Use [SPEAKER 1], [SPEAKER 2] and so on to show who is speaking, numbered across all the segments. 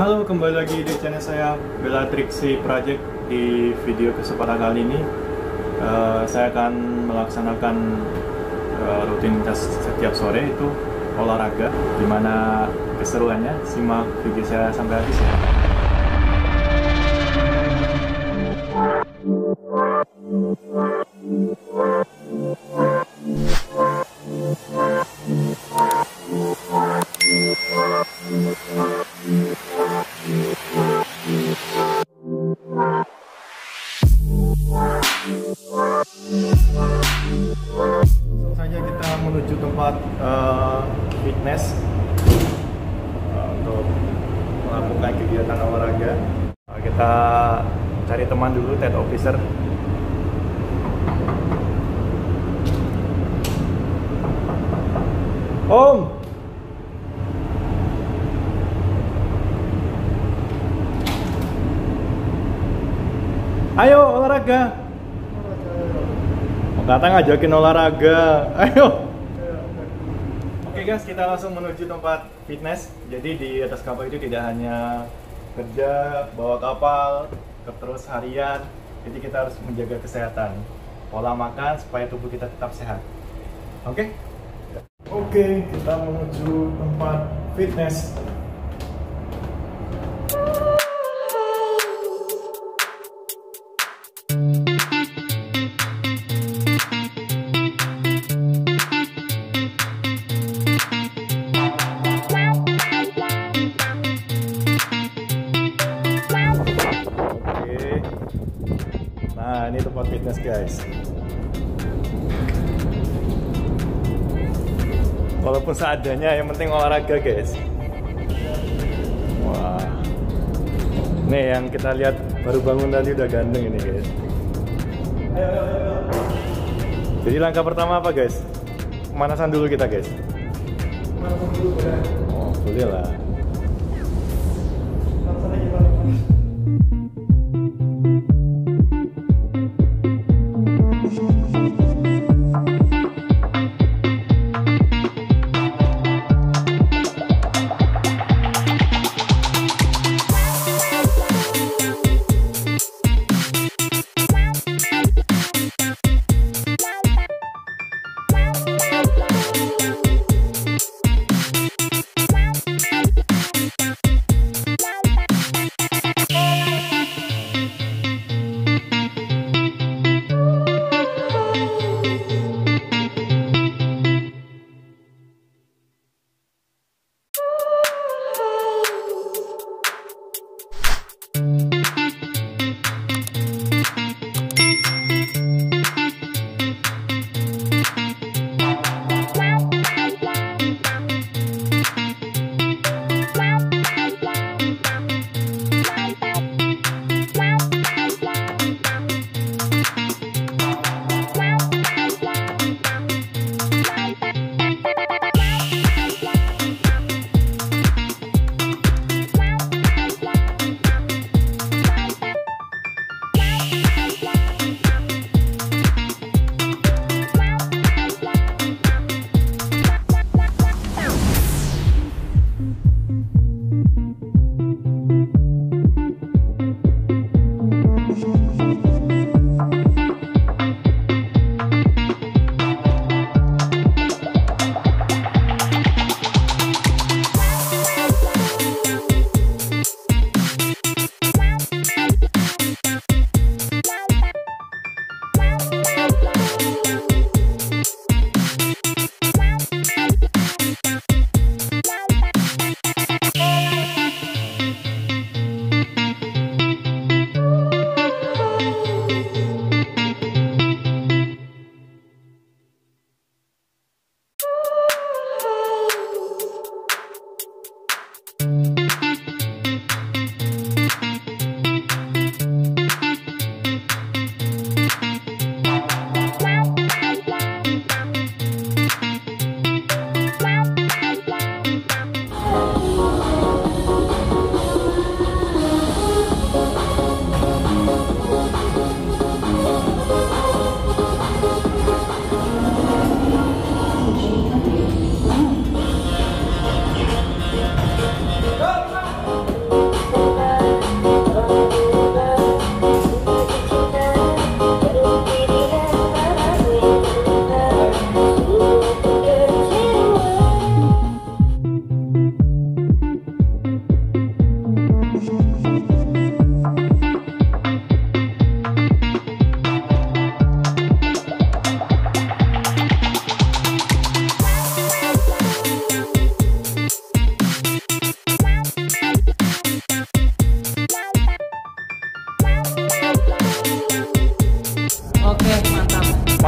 [SPEAKER 1] Halo, kembali lagi di channel saya Belatriksi Project. Di video kesempatan kali ini saya akan melaksanakan rutinitas setiap sore, itu olahraga. Gimana keseruannya? Simak video saya sampai habis ya. Langsung saja kita menuju tempat fitness untuk melakukan kegiatan olahraga. Kita cari teman dulu, TED Officer. Om! Ayo olahraga. Kata ngajakin olahraga. Ayo. Oke guys, kita langsung menuju tempat fitness. Jadi di Diataskapal itu tidak hanya kerja, bawa kapal, terus harian. Jadi kita harus menjaga kesehatan, pola makan supaya tubuh kita tetap sehat. Oke? Oke, kita menuju tempat fitness. Nah, ini tempat fitness guys. Walaupun seadanya, yang penting olahraga guys. Wah, nih yang kita lihat baru bangun tadi udah ganteng ini guys. Jadi langkah pertama apa guys? Pemanasan dulu kita guys. Oh, boleh lah.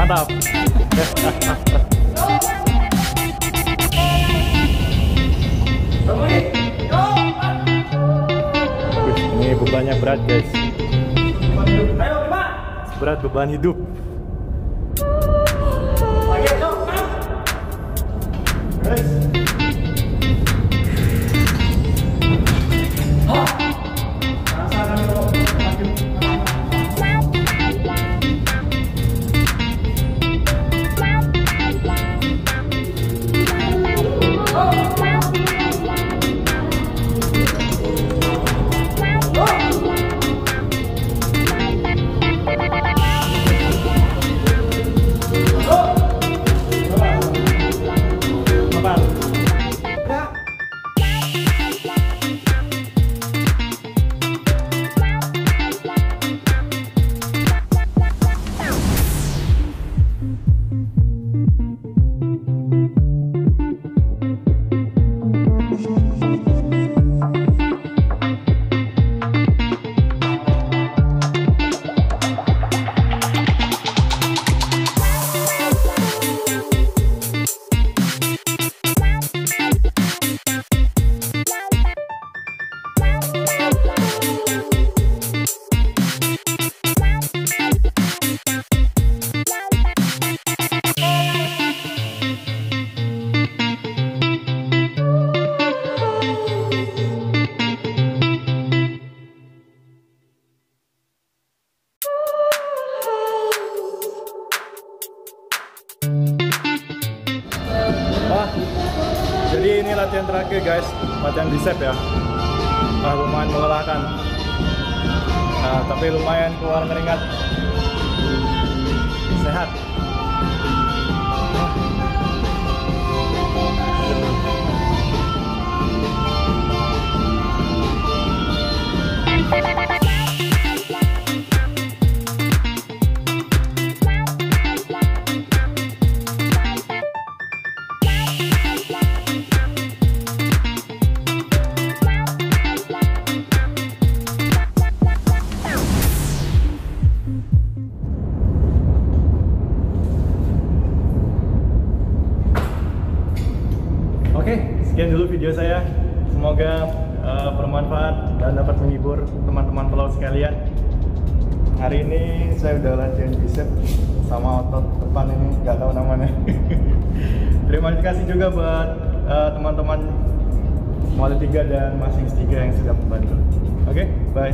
[SPEAKER 1] Mantap. Ini bebannya berat guys. Berat beban hidup. Jadi ini latihan terakhir guys, latihan bicep ya. Lumayan melelahkan, tapi lumayan keluar keringat. Sehat. Oke, sekian dulu video saya. Semoga bermanfaat dan dapat menghibur teman-teman pelaut sekalian. Hari ini saya udah latihan bicep sama otot depan ini, nggak tahu namanya. Terima kasih juga buat teman-teman Model 3 dan masih 3 yang sudah membantu. Oke, bye.